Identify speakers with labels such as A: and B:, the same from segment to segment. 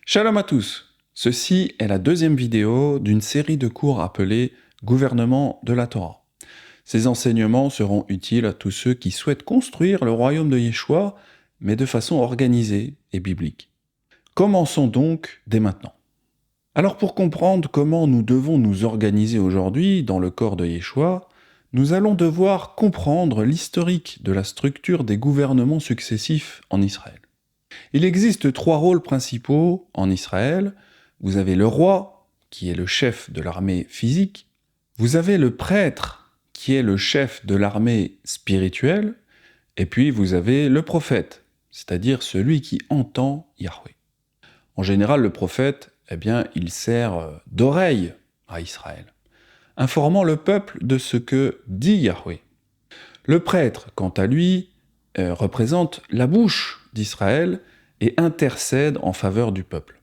A: Shalom à tous. Ceci est la deuxième vidéo d'une série de cours appelée Gouvernement de la Torah. Ces enseignements seront utiles à tous ceux qui souhaitent construire le royaume de Yeshua, mais de façon organisée et biblique. Commençons donc dès maintenant. Alors pour comprendre comment nous devons nous organiser aujourd'hui dans le corps de Yeshua, nous allons devoir comprendre l'historique de la structure des gouvernements successifs en Israël. Il existe trois rôles principaux en Israël. Vous avez le roi, qui est le chef de l'armée physique. Vous avez le prêtre, qui est le chef de l'armée spirituelle. Et puis vous avez le prophète, c'est-à-dire celui qui entend Yahweh. En général, le prophète, il sert d'oreille à Israël, informant le peuple de ce que dit Yahweh. Le prêtre, quant à lui, représente la bouche d'Israël et intercède en faveur du peuple.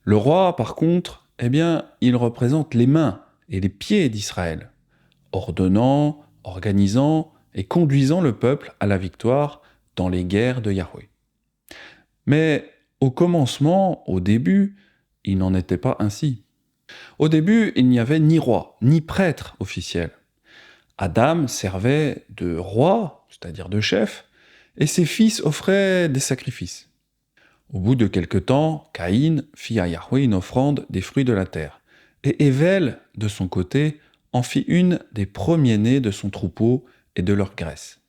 A: Le roi, par contre, il représente les mains et les pieds d'Israël, ordonnant, organisant et conduisant le peuple à la victoire dans les guerres de Yahweh. Mais au commencement, au début, il n'en était pas ainsi. Au début, il n'y avait ni roi, ni prêtre officiel. Adam servait de roi, c'est-à-dire de chef, et ses fils offraient des sacrifices. Au bout de quelque temps, Caïn fit à Yahweh une offrande des fruits de la terre, et Ével, de son côté, en fit une des premiers-nés de son troupeau et de leur graisse.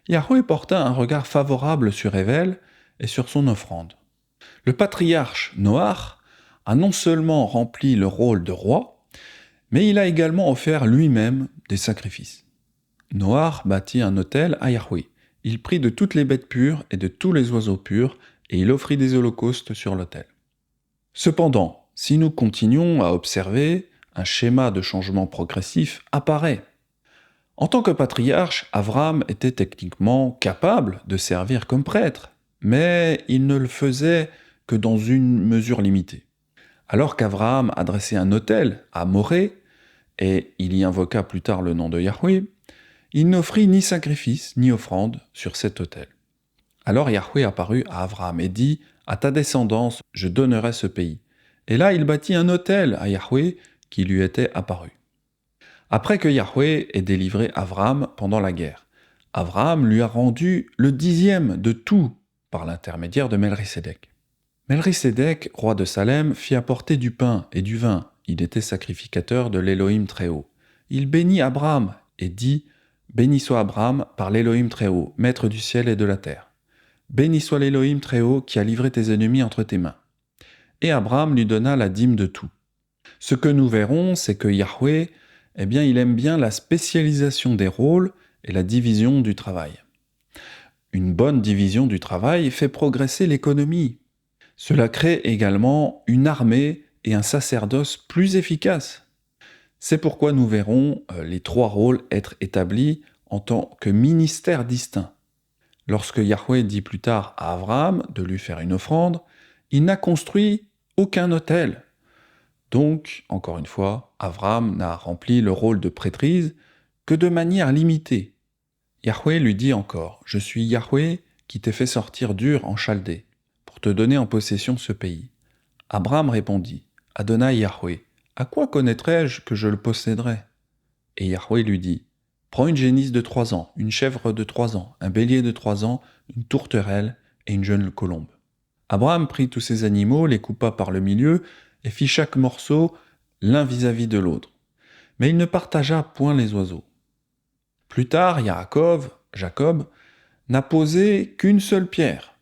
A: Yahweh porta un regard favorable sur Ével et sur son offrande. Le patriarche Noach a non seulement rempli le rôle de roi, mais il a également offert lui-même des sacrifices. Noach bâtit un autel à Yahweh. Il prit de toutes les bêtes pures et de tous les oiseaux purs, et il offrit des holocaustes sur l'autel. Cependant, si nous continuons à observer, un schéma de changement progressif apparaît. En tant que patriarche, Avram était techniquement capable de servir comme prêtre, mais il ne le faisait que dans une mesure limitée. Alors qu'Avraham adressait un autel à Morée, et il y invoqua plus tard le nom de Yahweh, il n'offrit ni sacrifice ni offrande sur cet autel. Alors Yahweh apparut à Avraham et dit « À ta descendance, je donnerai ce pays. » Et là, il bâtit un autel à Yahweh qui lui était apparu. Après que Yahweh ait délivré Avraham pendant la guerre, Avraham lui a rendu le 10e de tout par l'intermédiaire de Melchisédek. Melchisédek, roi de Salem, fit apporter du pain et du vin. Il était sacrificateur de l'Élohim Très-Haut. Il bénit Abraham et dit « Béni soit Abraham par l'Élohim Très-Haut, maître du ciel et de la terre. Béni soit l'Élohim Très-Haut qui a livré tes ennemis entre tes mains. » Et Abraham lui donna la dîme de tout. Ce que nous verrons, c'est que Yahweh, il aime bien la spécialisation des rôles et la division du travail. Une bonne division du travail fait progresser l'économie. Cela crée également une armée et un sacerdoce plus efficaces. C'est pourquoi nous verrons les trois rôles être établis en tant que ministères distincts. Lorsque Yahweh dit plus tard à Abraham de lui faire une offrande, il n'a construit aucun autel. Donc, encore une fois, Abraham n'a rempli le rôle de prêtrise que de manière limitée. Yahweh lui dit encore « Je suis Yahweh qui t'ai fait sortir d'Ur en Chaldée, pour te donner en possession ce pays. » Abraham répondit « Adonai Yahweh, à quoi connaîtrais-je que je le posséderai ?» Et Yahweh lui dit « Prends une génisse de 3 ans, une chèvre de 3 ans, un bélier de 3 ans, une tourterelle et une jeune colombe. » Abraham prit tous ces animaux, les coupa par le milieu, et fit chaque morceau l'un vis-à-vis de l'autre. Mais il ne partagea point les oiseaux. Plus tard, Jacob, n'a posé qu'une seule pierre.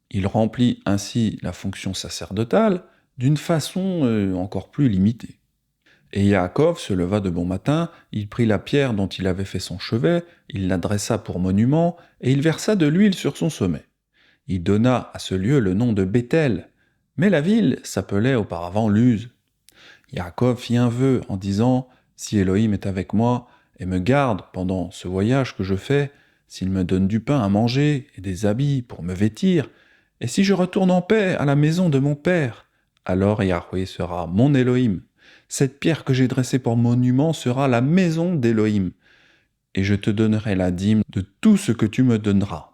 A: Il remplit ainsi la fonction sacerdotale d'une façon encore plus limitée. Et Yaakov se leva de bon matin, il prit la pierre dont il avait fait son chevet, il la dressa pour monument, et il versa de l'huile sur son sommet. Il donna à ce lieu le nom de Béthel, mais la ville s'appelait auparavant Luz. Yaakov fit un vœu en disant « Si Elohim est avec moi et me garde pendant ce voyage que je fais, s'il me donne du pain à manger et des habits pour me vêtir, et si je retourne en paix à la maison de mon père, alors Yahweh sera mon Elohim. Cette pierre que j'ai dressée pour monument sera la maison d'Elohim, et je te donnerai la dîme de tout ce que tu me donneras. »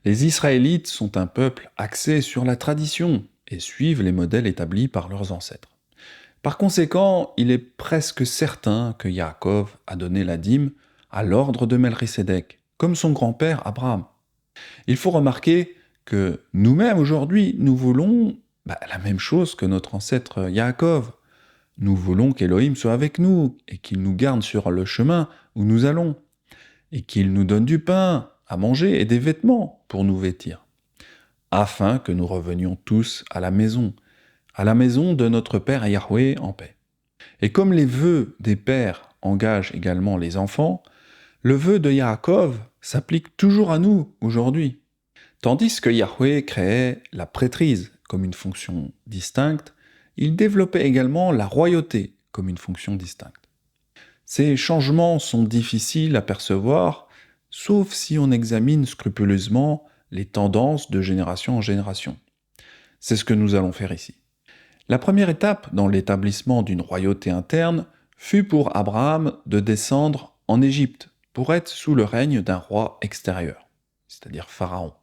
A: Les Israélites sont un peuple axé sur la tradition. et suivent les modèles établis par leurs ancêtres. Par conséquent, il est presque certain que Yaakov a donné la dîme à l'ordre de Melchisédek, comme son grand-père Abraham. Il faut remarquer que nous-mêmes aujourd'hui, nous voulons la même chose que notre ancêtre Yaakov. Nous voulons qu'Élohim soit avec nous et qu'il nous garde sur le chemin où nous allons, et qu'il nous donne du pain à manger et des vêtements pour nous vêtir, afin que nous revenions tous à la maison de notre Père Yahweh en paix. Et comme les vœux des pères engagent également les enfants, le vœu de Yaakov s'applique toujours à nous aujourd'hui. Tandis que Yahweh créait la prêtrise comme une fonction distincte, il développait également la royauté comme une fonction distincte. Ces changements sont difficiles à percevoir, sauf si on examine scrupuleusement les tendances de génération en génération. C'est ce que nous allons faire ici. La première étape dans l'établissement d'une royauté interne fut pour Abraham de descendre en Égypte pour être sous le règne d'un roi extérieur, c'est-à-dire Pharaon.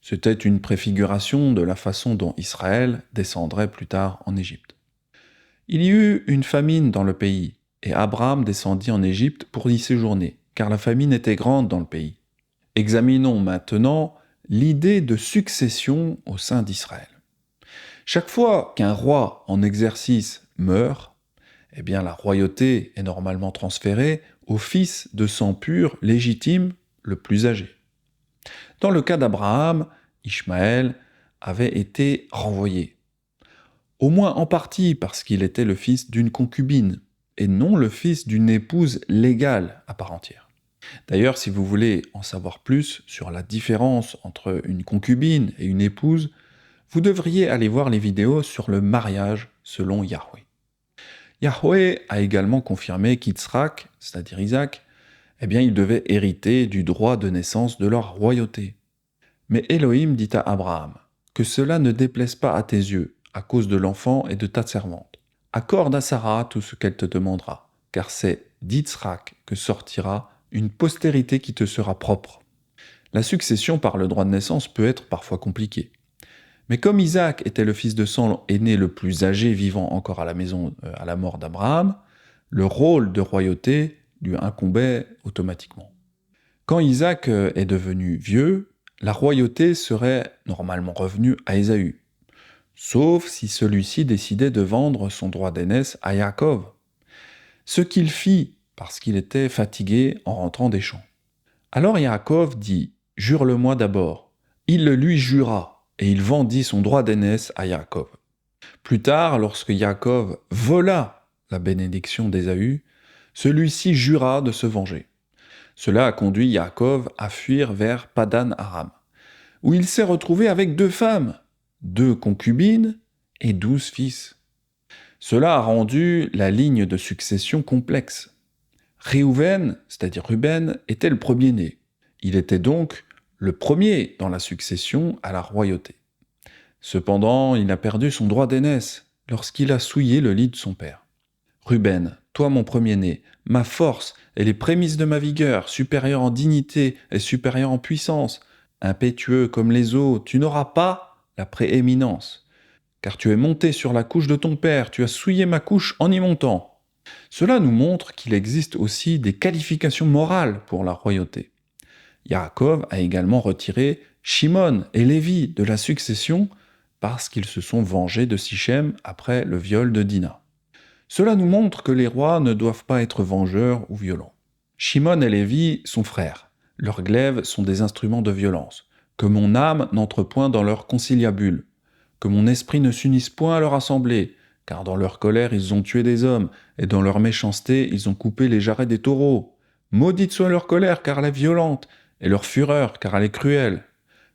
A: C'était une préfiguration de la façon dont Israël descendrait plus tard en Égypte. Il y eut une famine dans le pays, et Abraham descendit en Égypte pour y séjourner, car la famine était grande dans le pays. Examinons maintenant l'idée de succession au sein d'Israël. Chaque fois qu'un roi en exercice meurt, la royauté est normalement transférée au fils de sang pur légitime, le plus âgé. Dans le cas d'Abraham, Ishmaël avait été renvoyé, au moins en partie parce qu'il était le fils d'une concubine, et non le fils d'une épouse légale à part entière. D'ailleurs, si vous voulez en savoir plus sur la différence entre une concubine et une épouse, vous devriez aller voir les vidéos sur le mariage selon Yahweh. Yahweh a également confirmé qu'Yitzhak, c'est-à-dire Isaac, il devait hériter du droit de naissance de leur royauté. Mais Elohim dit à Abraham que cela ne déplaise pas à tes yeux, à cause de l'enfant et de ta servante. Accorde à Sarah tout ce qu'elle te demandera, car c'est d'Yitzhak que sortira une postérité qui te sera propre. La succession par le droit de naissance peut être parfois compliquée. Mais comme Isaac était le fils de sang aîné le plus âgé vivant encore à la maison à la mort d'Abraham, le rôle de royauté lui incombait automatiquement. Quand Isaac est devenu vieux, la royauté serait normalement revenue à Ésaü, sauf si celui-ci décidait de vendre son droit d'aînesse à Yaakov, ce qu'il fit parce qu'il était fatigué en rentrant des champs. Alors Yaakov dit « Jure-le-moi d'abord ». Il le lui jura, et il vendit son droit d'aînesse à Yaakov. Plus tard, lorsque Yaakov vola la bénédiction d'Ésaü, celui-ci jura de se venger. Cela a conduit Yaakov à fuir vers Padan Aram, où il s'est retrouvé avec 2 femmes, 2 concubines et 12 fils. Cela a rendu la ligne de succession complexe. Réhouven, c'est-à-dire Ruben, était le premier-né. Il était donc le premier dans la succession à la royauté. Cependant, il a perdu son droit d'aînesse lorsqu'il a souillé le lit de son père. Ruben, toi mon premier-né, ma force et les prémices de ma vigueur, supérieur en dignité et supérieur en puissance, impétueux comme les eaux, tu n'auras pas la prééminence. Car tu es monté sur la couche de ton père, tu as souillé ma couche en y montant. Cela nous montre qu'il existe aussi des qualifications morales pour la royauté. Yaakov a également retiré Shimon et Lévi de la succession parce qu'ils se sont vengés de Sichem après le viol de Dina. Cela nous montre que les rois ne doivent pas être vengeurs ou violents. Shimon et Lévi sont frères. Leurs glaives sont des instruments de violence. Que mon âme n'entre point dans leur conciliabule. Que mon esprit ne s'unisse point à leur assemblée. Car dans leur colère ils ont tué des hommes, et dans leur méchanceté ils ont coupé les jarrets des taureaux. Maudite soit leur colère, car elle est violente, et leur fureur, car elle est cruelle.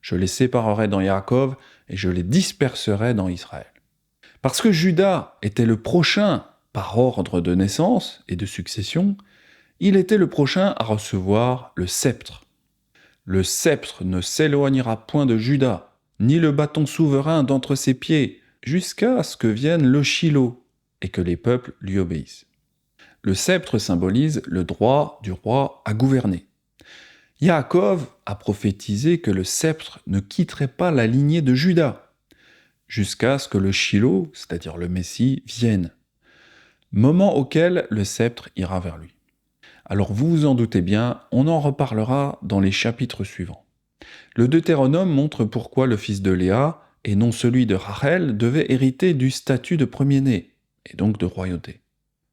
A: Je les séparerai dans Yaakov, et je les disperserai dans Israël. Parce que Juda était le prochain par ordre de naissance et de succession, il était le prochain à recevoir le sceptre. Le sceptre ne s'éloignera point de Juda, ni le bâton souverain d'entre ses pieds, jusqu'à ce que vienne le Shilo, et que les peuples lui obéissent. Le sceptre symbolise le droit du roi à gouverner. Yaakov a prophétisé que le sceptre ne quitterait pas la lignée de Juda. jusqu'à ce que le Shiloh, c'est-à-dire le Messie, vienne. Moment auquel le sceptre ira vers lui. Alors vous vous en doutez bien, on en reparlera dans les chapitres suivants. Le Deutéronome montre pourquoi le fils de Léa, et non celui de Rachel, devait hériter du statut de premier-né, et donc de royauté.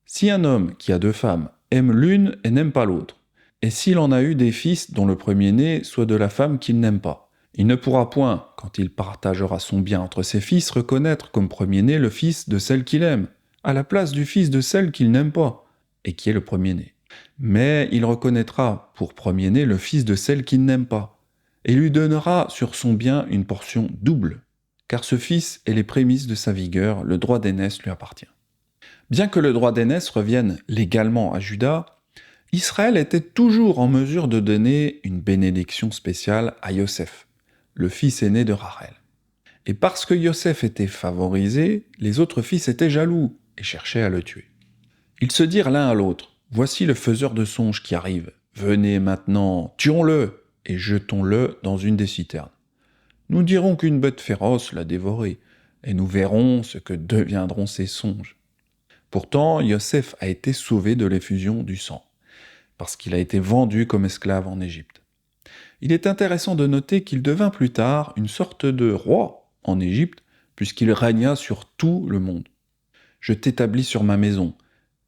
A: Si un homme qui a deux femmes aime l'une et n'aime pas l'autre, et s'il en a eu des fils dont le premier-né soit de la femme qu'il n'aime pas, il ne pourra point, quand il partagera son bien entre ses fils, reconnaître comme premier-né le fils de celle qu'il aime, à la place du fils de celle qu'il n'aime pas, et qui est le premier-né. Mais il reconnaîtra pour premier-né le fils de celle qu'il n'aime pas, et lui donnera sur son bien une portion double, car ce fils est les prémices de sa vigueur, le droit d'aînesse lui appartient. Bien que le droit d'aînesse revienne légalement à Juda, Israël était toujours en mesure de donner une bénédiction spéciale à Yosef, le fils aîné de Rachel. Et parce que Yosef était favorisé, les autres fils étaient jaloux et cherchaient à le tuer. Ils se dirent l'un à l'autre, « Voici le faiseur de songes qui arrive. Venez maintenant, tuons-le et jetons-le dans une des citernes. Nous dirons qu'une bête féroce l'a dévoré, et nous verrons ce que deviendront ses songes. » Pourtant, Yosef a été sauvé de l'effusion du sang, parce qu'il a été vendu comme esclave en Égypte. Il est intéressant de noter qu'il devint plus tard une sorte de roi en Égypte, puisqu'il régna sur tout le monde. « Je t'établis sur ma maison,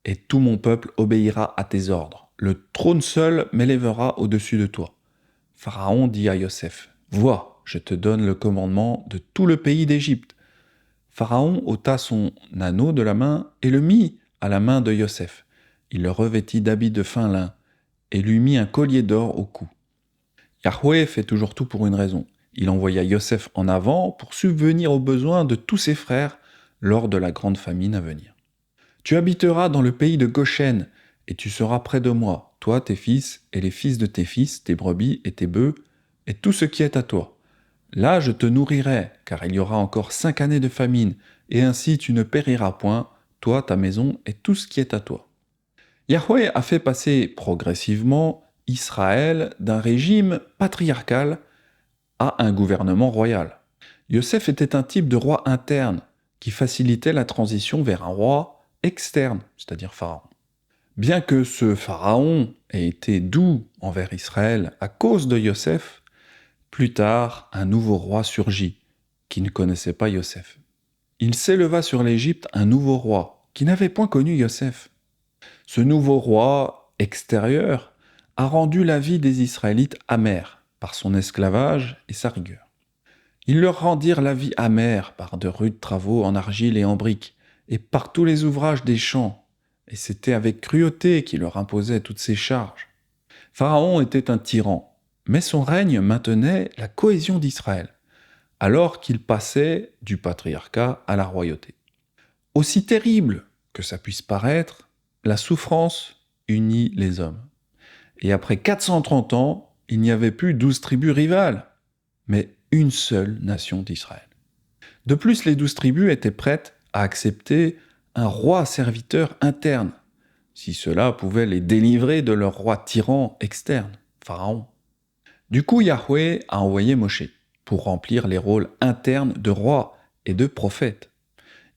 A: et tout mon peuple obéira à tes ordres. Le trône seul m'élèvera au-dessus de toi. » Pharaon dit à Yosef, « Vois, je te donne le commandement de tout le pays d'Égypte. » Pharaon ôta son anneau de la main et le mit à la main de Yosef. Il le revêtit d'habits de fin lin et lui mit un collier d'or au cou. Yahweh fait toujours tout pour une raison. Il envoya Yosef en avant pour subvenir aux besoins de tous ses frères lors de la grande famine à venir. « Tu habiteras dans le pays de Goshen, et tu seras près de moi, toi, tes fils, et les fils de tes fils, tes brebis et tes bœufs, et tout ce qui est à toi. Là je te nourrirai, car il y aura encore 5 années de famine, et ainsi tu ne périras point, toi, ta maison, et tout ce qui est à toi. » Yahweh a fait passer progressivement Israël d'un régime patriarcal à un gouvernement royal. Yosef était un type de roi interne qui facilitait la transition vers un roi externe, c'est-à-dire Pharaon. Bien que ce Pharaon ait été doux envers Israël à cause de Yosef, plus tard, un nouveau roi surgit, qui ne connaissait pas Yosef. Il s'éleva sur l'Égypte un nouveau roi, qui n'avait point connu Yosef. Ce nouveau roi extérieur a rendu la vie des Israélites amère par son esclavage et sa rigueur. Ils leur rendirent la vie amère par de rudes travaux en argile et en briques, et par tous les ouvrages des champs, et c'était avec cruauté qu'il leur imposait toutes ces charges. Pharaon était un tyran, mais son règne maintenait la cohésion d'Israël, alors qu'il passait du patriarcat à la royauté. Aussi terrible que ça puisse paraître, la souffrance unit les hommes. Et après 430 ans, il n'y avait plus 12 tribus rivales, mais une seule nation d'Israël. De plus, les 12 tribus étaient prêtes à accepter un roi serviteur interne, si cela pouvait les délivrer de leur roi tyran externe, Pharaon. Du coup, Yahweh a envoyé Moshe pour remplir les rôles internes de roi et de prophète.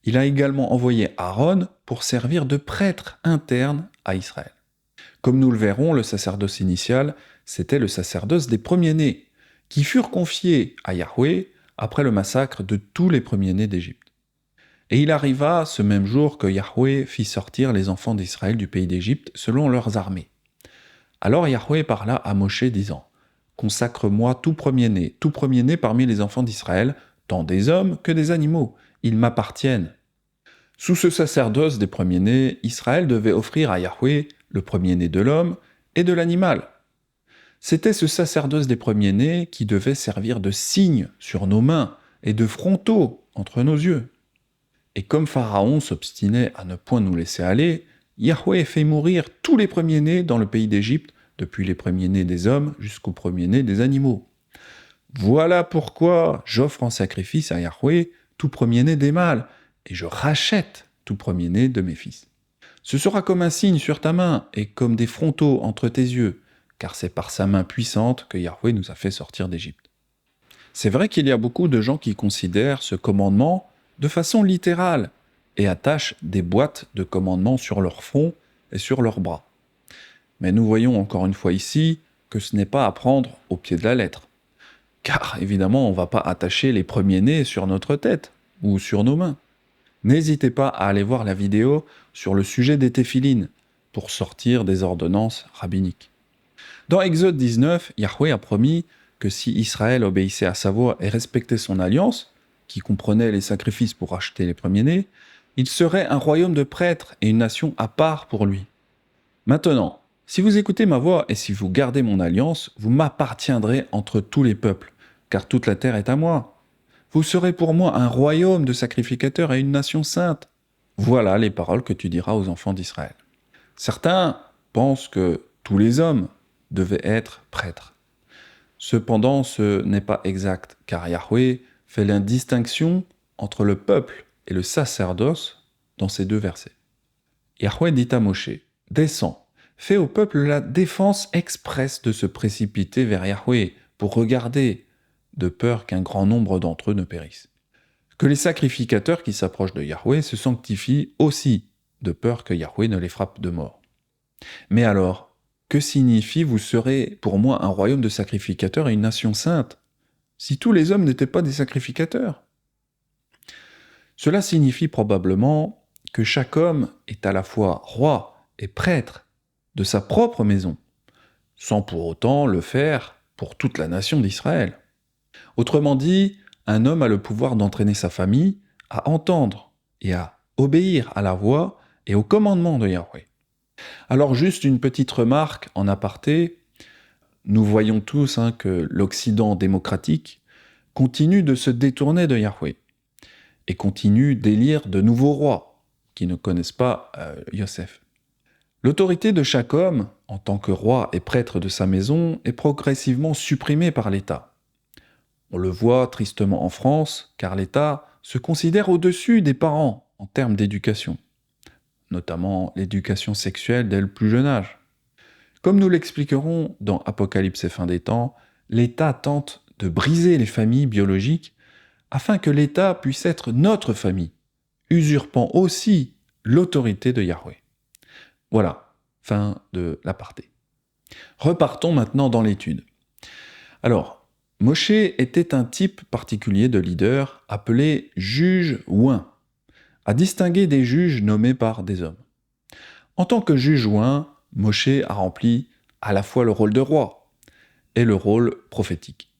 A: Il a également envoyé Aaron pour servir de prêtre interne à Israël. Comme nous le verrons, le sacerdoce initial, c'était le sacerdoce des premiers-nés, qui furent confiés à Yahweh après le massacre de tous les premiers-nés d'Égypte. Et il arriva ce même jour que Yahweh fit sortir les enfants d'Israël du pays d'Égypte selon leurs armées. Alors Yahweh parla à Moshe disant, « Consacre-moi tout premier-né parmi les enfants d'Israël, tant des hommes que des animaux, ils m'appartiennent. » Sous ce sacerdoce des premiers-nés, Israël devait offrir à Yahweh le premier-né de l'homme et de l'animal. C'était ce sacerdoce des premiers-nés qui devait servir de signe sur nos mains et de frontaux entre nos yeux. Et comme Pharaon s'obstinait à ne point nous laisser aller, Yahweh fait mourir tous les premiers-nés dans le pays d'Égypte, depuis les premiers-nés des hommes jusqu'aux premiers-nés des animaux. Voilà pourquoi j'offre en sacrifice à Yahweh tout premier-né des mâles, et je rachète tout premier-né de mes fils. Ce sera comme un signe sur ta main, et comme des frontaux entre tes yeux, car c'est par sa main puissante que Yahweh nous a fait sortir d'Égypte. C'est vrai qu'il y a beaucoup de gens qui considèrent ce commandement de façon littérale et attachent des boîtes de commandements sur leur front et sur leurs bras. Mais nous voyons encore une fois ici que ce n'est pas à prendre au pied de la lettre. Car évidemment, on ne va pas attacher les premiers-nés sur notre tête ou sur nos mains. N'hésitez pas à aller voir la vidéo sur le sujet des téphilines pour sortir des ordonnances rabbiniques. Dans Exode 19, Yahweh a promis que si Israël obéissait à sa voix et respectait son alliance, qui comprenait les sacrifices pour acheter les premiers-nés, il serait un royaume de prêtres et une nation à part pour lui. Maintenant, si vous écoutez ma voix et si vous gardez mon alliance, vous m'appartiendrez entre tous les peuples, car toute la terre est à moi. Vous serez pour moi un royaume de sacrificateurs et une nation sainte. Voilà les paroles que tu diras aux enfants d'Israël. Certains pensent que tous les hommes devaient être prêtres. Cependant, ce n'est pas exact, car Yahweh fait la distinction entre le peuple et le sacerdoce dans ces deux versets. Yahweh dit à Moshe, « Descends, fais au peuple la défense expresse de se précipiter vers Yahweh pour regarder, de peur qu'un grand nombre d'entre eux ne périssent. Que les sacrificateurs qui s'approchent de Yahweh se sanctifient aussi, de peur que Yahweh ne les frappe de mort. Mais alors, que signifie « vous serez pour moi un royaume de sacrificateurs et une nation sainte » si tous les hommes n'étaient pas des sacrificateurs? Cela signifie probablement que chaque homme est à la fois roi et prêtre de sa propre maison, sans pour autant le faire pour toute la nation d'Israël. Autrement dit, un homme a le pouvoir d'entraîner sa famille à entendre et à obéir à la voix et au commandement de Yahweh. Alors juste une petite remarque en aparté, nous voyons tous que l'Occident démocratique continue de se détourner de Yahweh et continue d'élire de nouveaux rois qui ne connaissent pas Yosef. L'autorité de chaque homme, en tant que roi et prêtre de sa maison, est progressivement supprimée par l'État. On le voit tristement en France, car l'État se considère au-dessus des parents en termes d'éducation, notamment l'éducation sexuelle dès le plus jeune âge. Comme nous l'expliquerons dans Apocalypse et fin des temps, l'État tente de briser les familles biologiques afin que l'État puisse être notre famille, usurpant aussi l'autorité de Yahweh. Voilà, fin de l'aparté. Repartons maintenant dans l'étude. Alors, Moshe était un type particulier de leader appelé juge oint, à distinguer des juges nommés par des hommes. En tant que juge oint, Moshe a rempli à la fois le rôle de roi et le rôle prophétique.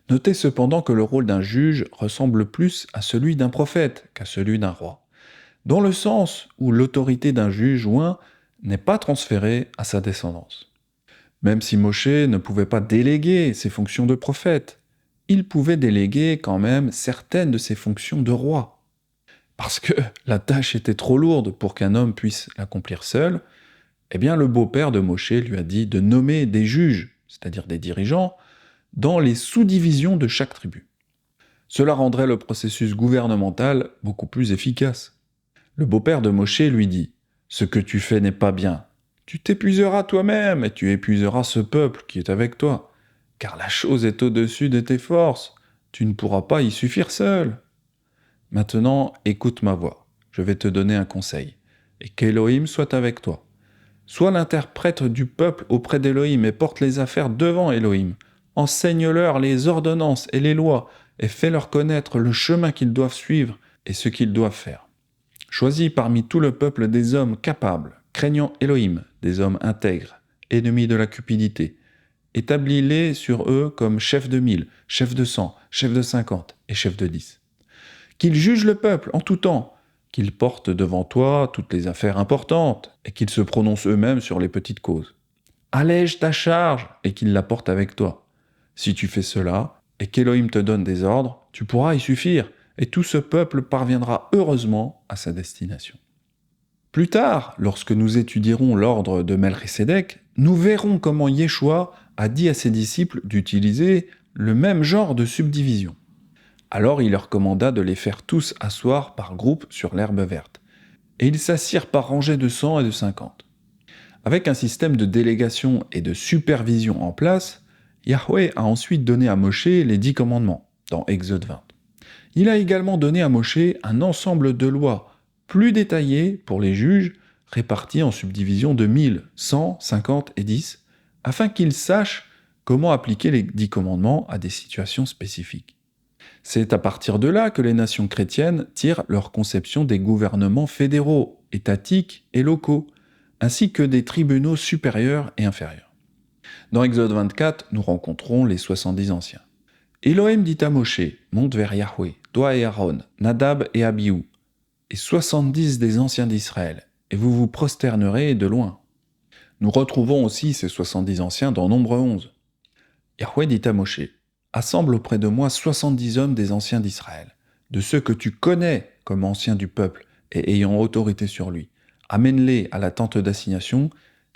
A: Notez cependant que le rôle d'un juge ressemble plus à celui d'un prophète qu'à celui d'un roi, dans le sens où l'autorité d'un juge oint n'est pas transférée à sa descendance. Même si Moshe ne pouvait pas déléguer ses fonctions de prophète, il pouvait déléguer quand même certaines de ses fonctions de roi. Parce que la tâche était trop lourde pour qu'un homme puisse l'accomplir seul, eh bien le beau-père de Moshe lui a dit de nommer des juges, c'est-à-dire des dirigeants, dans les sous-divisions de chaque tribu. Cela rendrait le processus gouvernemental beaucoup plus efficace. Le beau-père de Moshe lui dit « Ce que tu fais n'est pas bien. Tu t'épuiseras toi-même et tu épuiseras ce peuple qui est avec toi, car la chose est au-dessus de tes forces. Tu ne pourras pas y suffire seul. Maintenant, écoute ma voix. Je vais te donner un conseil. Et qu'Élohim soit avec toi. Sois l'interprète du peuple auprès d'Élohim et porte les affaires devant Élohim. Enseigne-leur les ordonnances et les lois et fais-leur connaître le chemin qu'ils doivent suivre et ce qu'ils doivent faire. Choisis parmi tout le peuple des hommes capables, craignant Élohim, des hommes intègres, ennemis de la cupidité. Établis-les sur eux comme chefs de 1000, chefs de 100, chefs de 50 et chefs de 10. Qu'ils jugent le peuple en tout temps, qu'ils portent devant toi toutes les affaires importantes et qu'ils se prononcent eux-mêmes sur les petites causes. Allège ta charge et qu'ils la portent avec toi. Si tu fais cela et qu'Élohim te donne des ordres, tu pourras y suffire et tout ce peuple parviendra heureusement à sa destination. Plus tard, lorsque nous étudierons l'ordre de Melchisédek, nous verrons comment Yeshua a dit à ses disciples d'utiliser le même genre de subdivision. Alors il leur commanda de les faire tous asseoir par groupe sur l'herbe verte. Et ils s'assirent par rangées de 100 et de 50. Avec un système de délégation et de supervision en place, Yahweh a ensuite donné à Moshe les 10 commandements. dans Exode 20. Il a également donné à Moshe un ensemble de lois plus détaillées pour les juges, réparties en subdivisions de 1000, 100, 50 et 10, afin qu'ils sachent comment appliquer les 10 commandements à des situations spécifiques. C'est à partir de là que les nations chrétiennes tirent leur conception des gouvernements fédéraux, étatiques et locaux, ainsi que des tribunaux supérieurs et inférieurs. Dans Exode 24, nous rencontrons les 70 anciens. Elohim dit à Moshe, monte vers Yahweh, toi et Aaron, Nadab et Abihu, et 70 des anciens d'Israël, et vous vous prosternerez de loin. Nous retrouvons aussi ces 70 anciens dans Nombre 11. Yahweh dit à Moshe, assemble auprès de moi 70 hommes des anciens d'Israël, de ceux que tu connais comme anciens du peuple et ayant autorité sur lui. Amène-les à la tente d'assignation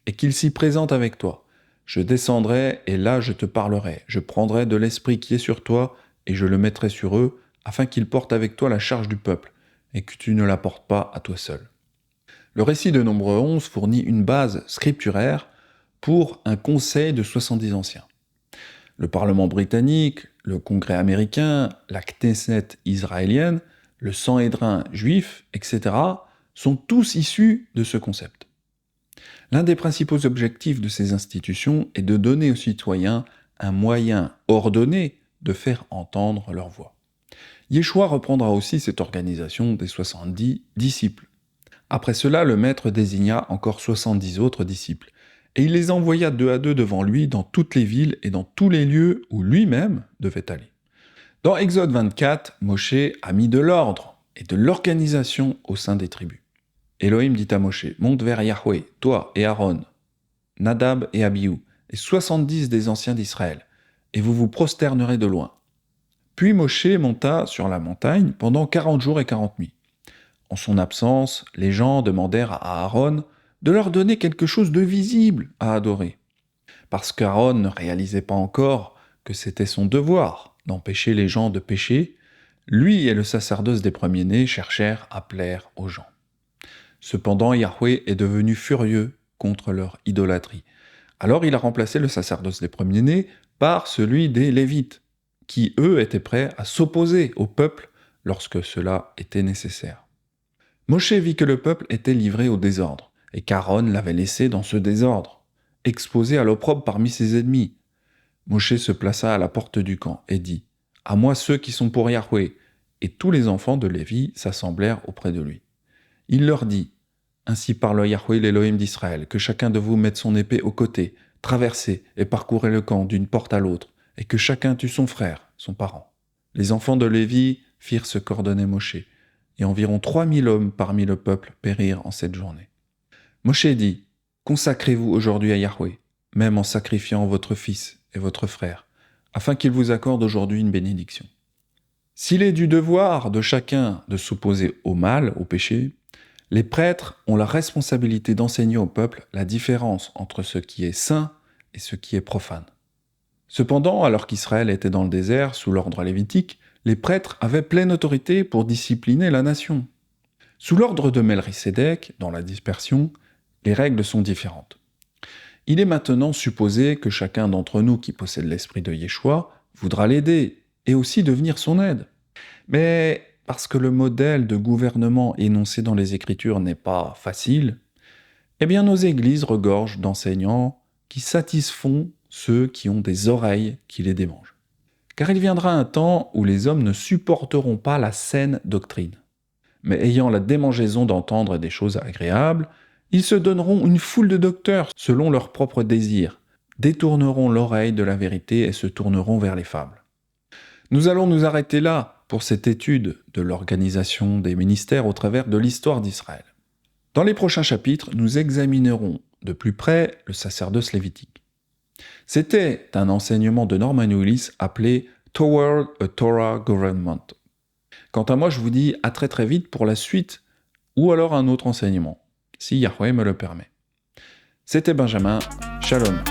A: et qu'ils s'y présentent avec toi. Je descendrai et là je te parlerai. Je prendrai de l'esprit qui est sur toi et je le mettrai sur eux, afin qu'ils portent avec toi la charge du peuple et que tu ne la portes pas à toi seul. Le récit de Nombre 11 fournit une base scripturaire pour un conseil de 70 anciens. Le Parlement britannique, le Congrès américain, la Knesset israélienne, le Sanhédrin juif, etc., sont tous issus de ce concept. L'un des principaux objectifs de ces institutions est de donner aux citoyens un moyen ordonné de faire entendre leur voix. Yeshua reprendra aussi cette organisation des 70 disciples. Après cela, le maître désigna encore 70 autres disciples, et il les envoya 2 à 2 devant lui dans toutes les villes et dans tous les lieux où lui-même devait aller. Dans Exode 24, Moshe a mis de l'ordre et de l'organisation au sein des tribus. Elohim dit à Moshe, monte vers Yahweh, toi et Aaron, Nadab et Abihu, et 70 des anciens d'Israël, et vous vous prosternerez de loin. Puis Moshe monta sur la montagne pendant 40 jours et 40 nuits. En son absence, les gens demandèrent à Aaron de leur donner quelque chose de visible à adorer. Parce qu'Aaron ne réalisait pas encore que c'était son devoir d'empêcher les gens de pécher, lui et le sacerdoce des premiers-nés cherchèrent à plaire aux gens. Cependant, Yahweh est devenu furieux contre leur idolâtrie. Alors il a remplacé le sacerdoce des premiers-nés par celui des Lévites, qui eux étaient prêts à s'opposer au peuple lorsque cela était nécessaire. Moshe vit que le peuple était livré au désordre, et qu'Aaron l'avait laissé dans ce désordre, exposé à l'opprobre parmi ses ennemis. Moshe se plaça à la porte du camp et dit « À moi ceux qui sont pour Yahweh !» Et tous les enfants de Lévi s'assemblèrent auprès de lui. Il leur dit « Ainsi parle Yahweh l'Élohim d'Israël, que chacun de vous mette son épée au côté, traversez et parcourez le camp d'une porte à l'autre, et que chacun tue son frère, son parent. » Les enfants de Lévi firent ce qu'ordonnait Moshe, et environ 3000 hommes parmi le peuple périrent en cette journée. Moshe dit « Consacrez-vous aujourd'hui à Yahweh, même en sacrifiant votre fils et votre frère, afin qu'il vous accorde aujourd'hui une bénédiction. » S'il est du devoir de chacun de s'opposer au mal, au péché, les prêtres ont la responsabilité d'enseigner au peuple la différence entre ce qui est saint et ce qui est profane. Cependant, alors qu'Israël était dans le désert sous l'ordre lévitique, les prêtres avaient pleine autorité pour discipliner la nation. Sous l'ordre de Melchisédek, dans la dispersion, les règles sont différentes. Il est maintenant supposé que chacun d'entre nous qui possède l'esprit de Yeshua voudra l'aider et aussi devenir son aide. Mais parce que le modèle de gouvernement énoncé dans les Écritures n'est pas facile, eh bien nos églises regorgent d'enseignants qui satisfont ceux qui ont des oreilles qui les démangent. Car il viendra un temps où les hommes ne supporteront pas la saine doctrine, mais ayant la démangeaison d'entendre des choses agréables, ils se donneront une foule de docteurs selon leurs propres désirs, détourneront l'oreille de la vérité et se tourneront vers les fables. Nous allons nous arrêter là pour cette étude de l'organisation des ministères au travers de l'histoire d'Israël. Dans les prochains chapitres, nous examinerons de plus près le sacerdoce lévitique. C'était un enseignement de Norman Willis appelé « Toward a Torah Government ». Quant à moi, je vous dis à très très vite pour la suite ou alors un autre enseignement, si Yahweh me le permet. C'était Benjamin, Shalom.